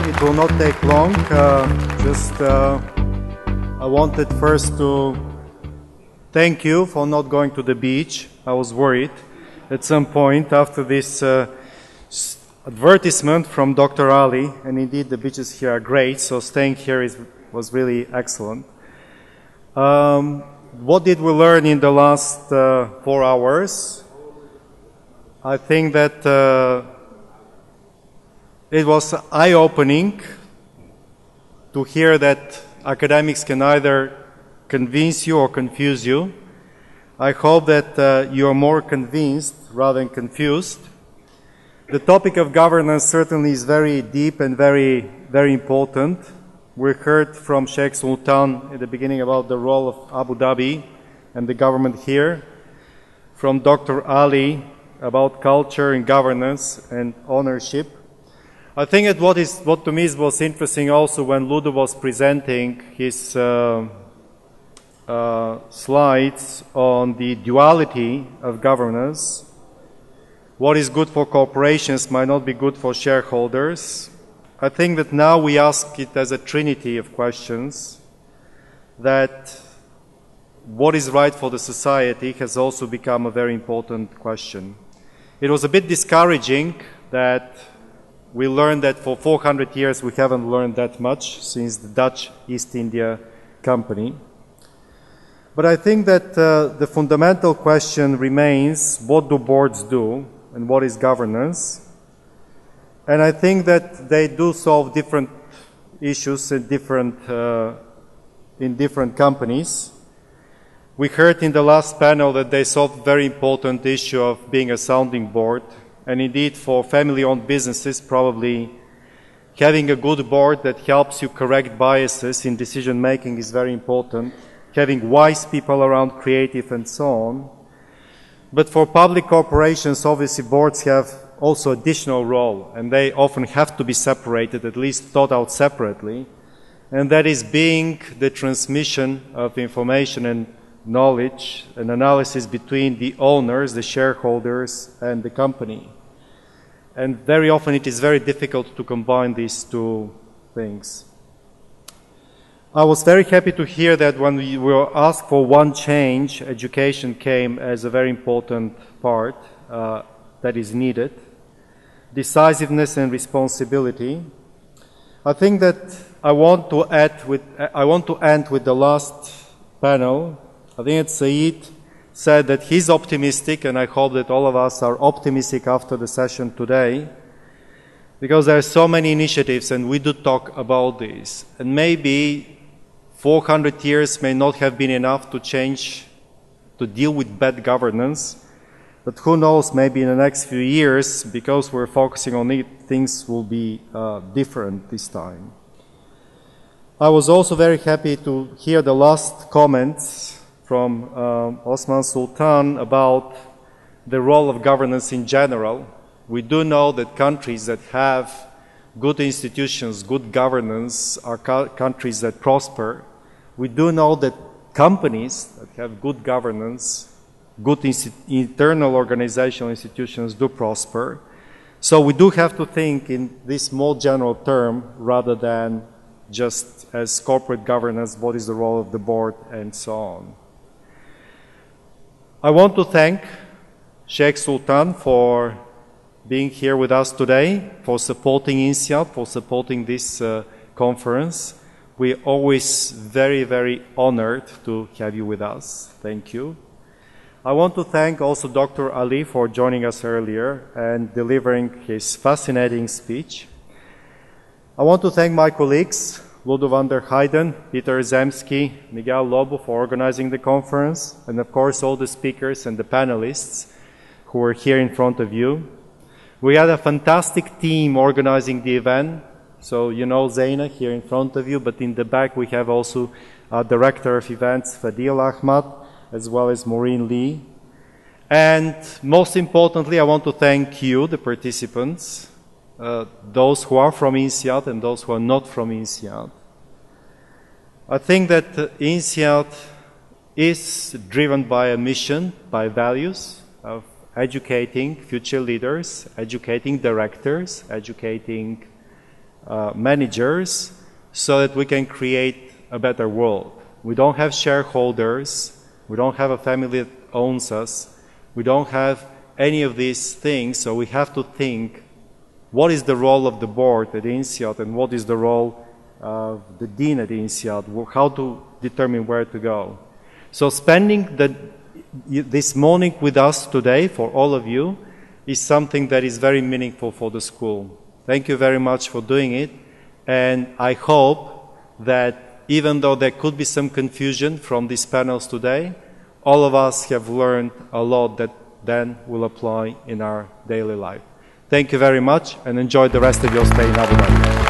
It will not take long. I wanted first to thank you for not going to the beach. I was worried at some point after this advertisement from Dr. Ali, and indeed the beaches here are great, so staying here was really excellent. What did we learn in the last 4 hours? I think that it was eye-opening to hear that academics can either convince you or confuse you. I hope that you are more convinced rather than confused. The topic of governance certainly is very deep and very, very important. We heard from Sheikh Sultan at the beginning about the role of Abu Dhabi and the government here, from Dr. Ali about culture and governance and ownership. I think that what to me was interesting also when Ludo was presenting his slides on the duality of governance. What is good for corporations might not be good for shareholders. I think that now we ask it as a trinity of questions, that what is right for the society has also become a very important question. It was a bit discouraging that we learned that for 400 years we haven't learned that much since the Dutch East India Company. But I think that the fundamental question remains, what do boards do and what is governance? And I think that they do solve different issues in different companies. We heard in the last panel that they solved a very important issue of being a sounding board. And indeed, for family-owned businesses, probably having a good board that helps you correct biases in decision-making is very important. Having wise people around, creative and so on. But for public corporations, obviously boards have also additional role, and they often have to be separated, at least thought out separately. And that is being the transmission of information and knowledge and analysis between the owners, the shareholders, and the company. And very often it is very difficult to combine these two things. I was very happy to hear that when we were asked for one change, education came as a very important part that is needed. Decisiveness and responsibility. I think that I want to end with the last panel. I think that Saeed said that he's optimistic, and I hope that all of us are optimistic after the session today, because there are so many initiatives and we do talk about this. And maybe 400 years may not have been enough to deal with bad governance, but who knows, maybe in the next few years, because we're focusing on it, things will be different this time. I was also very happy to hear the last comments from Osman Sultan about the role of governance in general. We do know that countries that have good institutions, good governance, are countries that prosper. We do know that companies that have good governance, good internal organizational institutions do prosper. So we do have to think in this more general term rather than just as corporate governance, what is the role of the board and so on. I want to thank Sheikh Sultan for being here with us today, for supporting INSEAD, for supporting this conference. We're always very, very honored to have you with us. Thank you. I want to thank also Dr. Ali for joining us earlier and delivering his fascinating speech. I want to thank my colleagues, Ludo van der Heijden, Peter Zemski, Miguel Lobo for organizing the conference, and of course all the speakers and the panelists who are here in front of you. We had a fantastic team organizing the event. So you know Zaina here in front of you, but in the back we have also our Director of Events, Fadil Ahmad, as well as Maureen Lee. And most importantly, I want to thank you, the participants, those who are from INSEAD and those who are not from INSEAD. I think that INSEAD is driven by a mission, by values of educating future leaders, educating directors, educating managers so that we can create a better world. We don't have shareholders, we don't have a family that owns us, we don't have any of these things, so we have to think what is the role of the board at INSEAD and what is the role of the dean at INSEAD, how to determine where to go. So spending this morning with us today, for all of you, is something that is very meaningful for the school. Thank you very much for doing it, and I hope that even though there could be some confusion from these panels today, all of us have learned a lot that then will apply in our daily life. Thank you very much, and enjoy the rest of your stay in Abu Dhabi.